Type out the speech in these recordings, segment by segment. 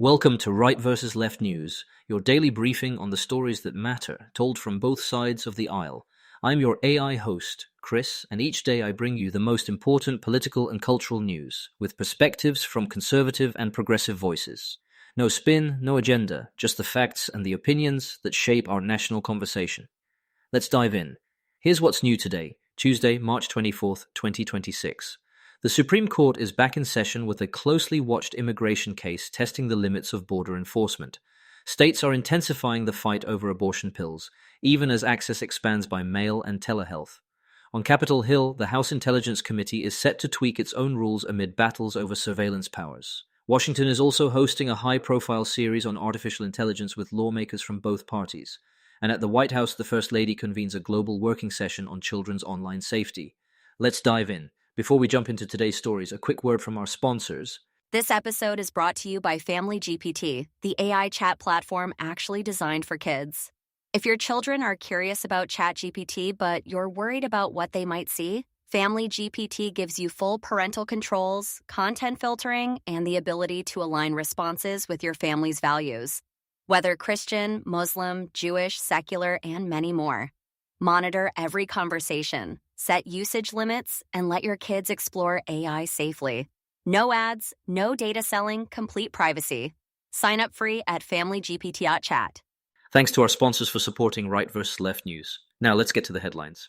Welcome to Right versus Left News, your daily briefing on the stories that matter, told from both sides of the aisle. I'm your AI host, Chris, and each day I bring you the most important political and cultural news, with perspectives from conservative and progressive voices. No spin, no agenda, just the facts and the opinions that shape our national conversation. Let's dive in. Here's what's new today, Tuesday, March 24th, 2026. The Supreme Court is back in session with a closely watched immigration case testing the limits of border enforcement. States are intensifying the fight over abortion pills, even as access expands by mail and telehealth. On Capitol Hill, the House Intelligence Committee is set to tweak its own rules amid battles over surveillance powers. Washington is also hosting a high-profile series on artificial intelligence with lawmakers from both parties. And at the White House, the First Lady convenes a global working session on children's online safety. Let's dive in. Before we jump into today's stories, a quick word from our sponsors. This episode is brought to you by Family GPT, the AI chat platform actually designed for kids. If your children are curious about ChatGPT, but you're worried about what they might see, Family GPT gives you full parental controls, content filtering, and the ability to align responses with your family's values. Whether Christian, Muslim, Jewish, secular, and many more. Monitor every conversation, set usage limits, and let your kids explore AI safely. No ads, no data selling, complete privacy. Sign up free at familygpt.chat. Thanks to our sponsors for supporting Right versus Left News. Now let's get to the headlines.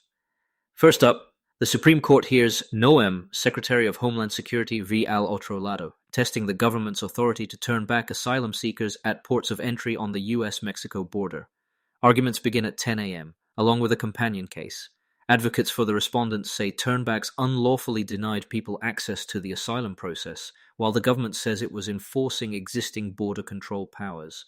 First up, the Supreme Court hears Noem, Secretary of Homeland Security v. Al Otro Lado, testing the government's authority to turn back asylum seekers at ports of entry on the U.S.-Mexico border. Arguments begin at 10 a.m., along with a companion case. Advocates for the respondents say turnbacks unlawfully denied people access to the asylum process, while the government says it was enforcing existing border control powers.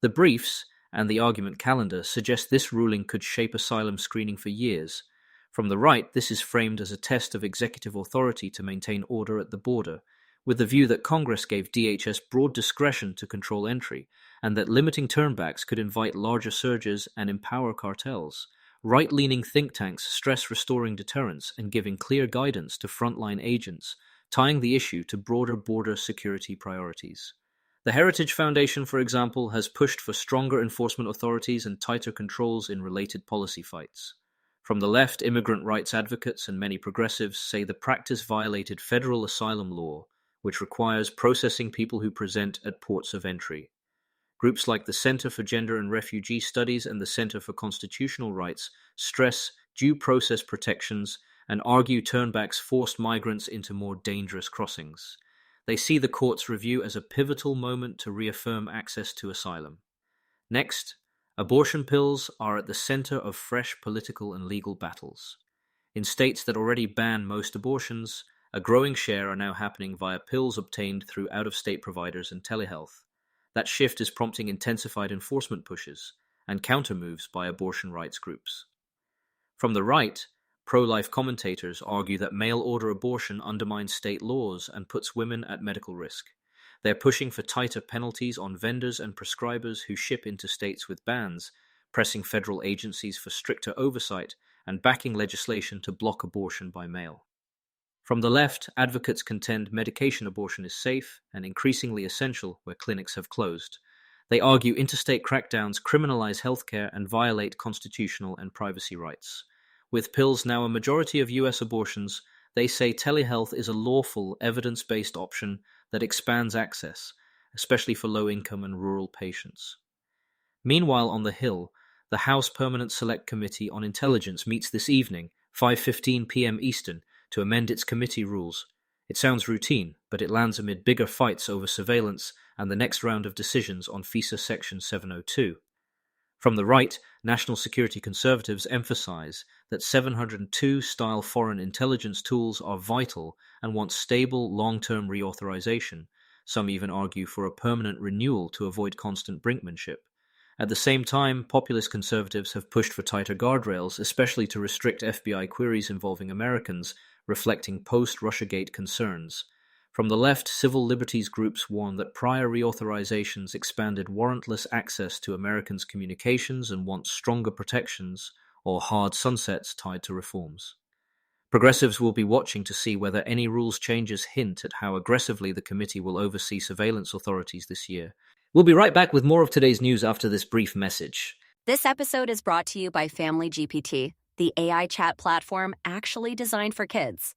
The briefs and the argument calendar suggest this ruling could shape asylum screening for years. From the right, this is framed as a test of executive authority to maintain order at the border, with the view that Congress gave DHS broad discretion to control entry, and that limiting turnbacks could invite larger surges and empower cartels. Right-leaning think tanks stress restoring deterrence and giving clear guidance to frontline agents, tying the issue to broader border security priorities. The Heritage Foundation, for example, has pushed for stronger enforcement authorities and tighter controls in related policy fights. From the left, immigrant rights advocates and many progressives say the practice violated federal asylum law, which requires processing people who present at ports of entry. Groups like the Center for Gender and Refugee Studies and the Center for Constitutional Rights stress due process protections and argue turnbacks forced migrants into more dangerous crossings. They see the court's review as a pivotal moment to reaffirm access to asylum. Next, abortion pills are at the center of fresh political and legal battles. In states that already ban most abortions, a growing share are now happening via pills obtained through out-of-state providers and telehealth. That shift is prompting intensified enforcement pushes and counter-moves by abortion rights groups. From the right, pro-life commentators argue that mail-order abortion undermines state laws and puts women at medical risk. They're pushing for tighter penalties on vendors and prescribers who ship into states with bans, pressing federal agencies for stricter oversight, and backing legislation to block abortion by mail. From the left, advocates contend medication abortion is safe and increasingly essential where clinics have closed. They argue interstate crackdowns criminalize healthcare and violate constitutional and privacy rights. With pills now a majority of U.S. abortions, they say telehealth is a lawful, evidence-based option that expands access, especially for low-income and rural patients. Meanwhile, on the Hill, the House Permanent Select Committee on Intelligence meets this evening, 5:15 p.m. Eastern, to amend its committee rules. It sounds routine, but it lands amid bigger fights over surveillance and the next round of decisions on FISA Section 702. From the right, national security conservatives emphasize that 702-style foreign intelligence tools are vital and want stable, long-term reauthorization. Some even argue for a permanent renewal to avoid constant brinkmanship. At the same time, populist conservatives have pushed for tighter guardrails, especially to restrict FBI queries involving Americans, reflecting post-Russiagate concerns. From the left, civil liberties groups warn that prior reauthorizations expanded warrantless access to Americans' communications and want stronger protections or hard sunsets tied to reforms. Progressives will be watching to see whether any rules changes hint at how aggressively the committee will oversee surveillance authorities this year. We'll be right back with more of today's news after this brief message. This episode is brought to you by Family GPT, the AI chat platform actually designed for kids.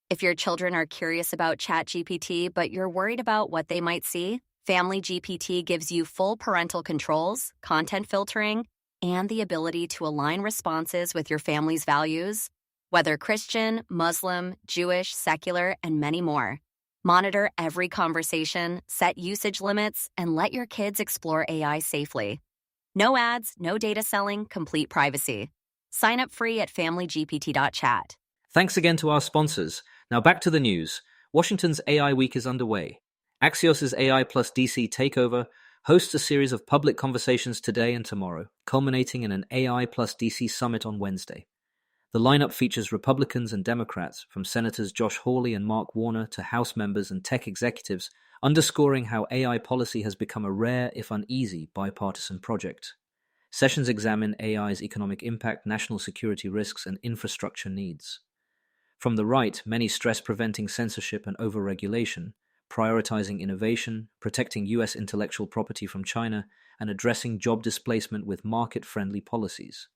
If your children are curious about ChatGPT, but you're worried about what they might see, Family GPT gives you full parental controls, content filtering, and the ability to align responses with your family's values, whether Christian, Muslim, Jewish, secular, and many more. Monitor every conversation, set usage limits, and let your kids explore AI safely. No ads, no data selling, complete privacy. Sign up free at familygpt.chat. Thanks again to our sponsors. Now back to the news. Washington's AI Week is underway. Axios' AI plus DC takeover hosts a series of public conversations today and tomorrow, culminating in an AI plus DC summit on Wednesday. The lineup features Republicans and Democrats, from Senators Josh Hawley and Mark Warner to House members and tech executives, underscoring how AI policy has become a rare, if uneasy, bipartisan project. Sessions examine AI's economic impact, national security risks, and infrastructure needs. From the right, many stress preventing censorship and overregulation, prioritizing innovation, protecting U.S. intellectual property from China, and addressing job displacement with market-friendly policies.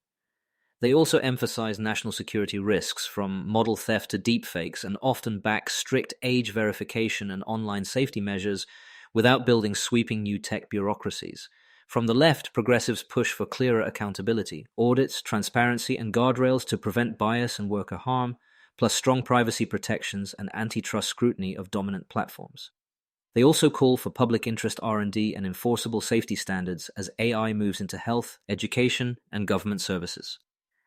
They also emphasize national security risks, from model theft to deepfakes, and often back strict age verification and online safety measures without building sweeping new tech bureaucracies. From the left, progressives push for clearer accountability, audits, transparency, and guardrails to prevent bias and worker harm, plus strong privacy protections and antitrust scrutiny of dominant platforms. They also call for public interest R&D and enforceable safety standards as AI moves into health, education, and government services.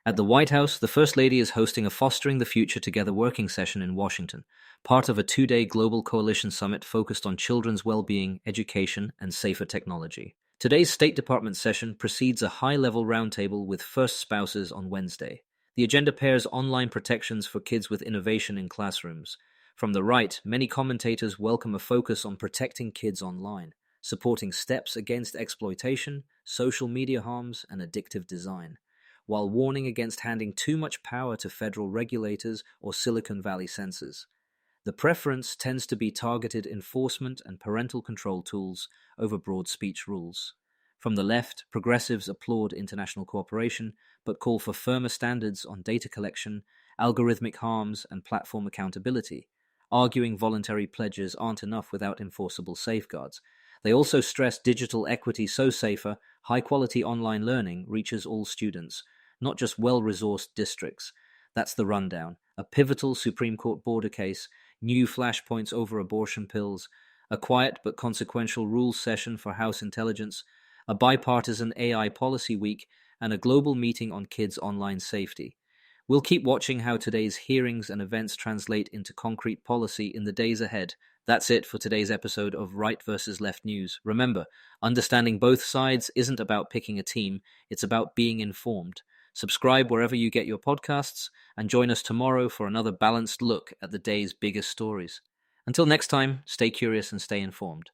At the White House, the First Lady is hosting a Fostering the Future Together working session in Washington, part of a 2-day global coalition summit focused on children's well-being, education, and safer technology. Today's State Department session precedes a high-level roundtable with first spouses on Wednesday. The agenda pairs online protections for kids with innovation in classrooms. From the right, many commentators welcome a focus on protecting kids online, supporting steps against exploitation, social media harms, and addictive design, while warning against handing too much power to federal regulators or Silicon Valley censors. The preference tends to be targeted enforcement and parental control tools over broad speech rules. From the left, progressives applaud international cooperation, but call for firmer standards on data collection, algorithmic harms, and platform accountability, arguing voluntary pledges aren't enough without enforceable safeguards. They also stress digital equity so safer, high-quality online learning reaches all students, not just well-resourced districts. That's the rundown. A pivotal Supreme Court border case, new flashpoints over abortion pills, a quiet but consequential rules session for House Intelligence, a bipartisan AI policy week, and a global meeting on kids' online safety. We'll keep watching how today's hearings and events translate into concrete policy in the days ahead. That's it for today's episode of Right versus Left News. Remember, understanding both sides isn't about picking a team, it's about being informed. Subscribe wherever you get your podcasts, and join us tomorrow for another balanced look at the day's biggest stories. Until next time, stay curious and stay informed.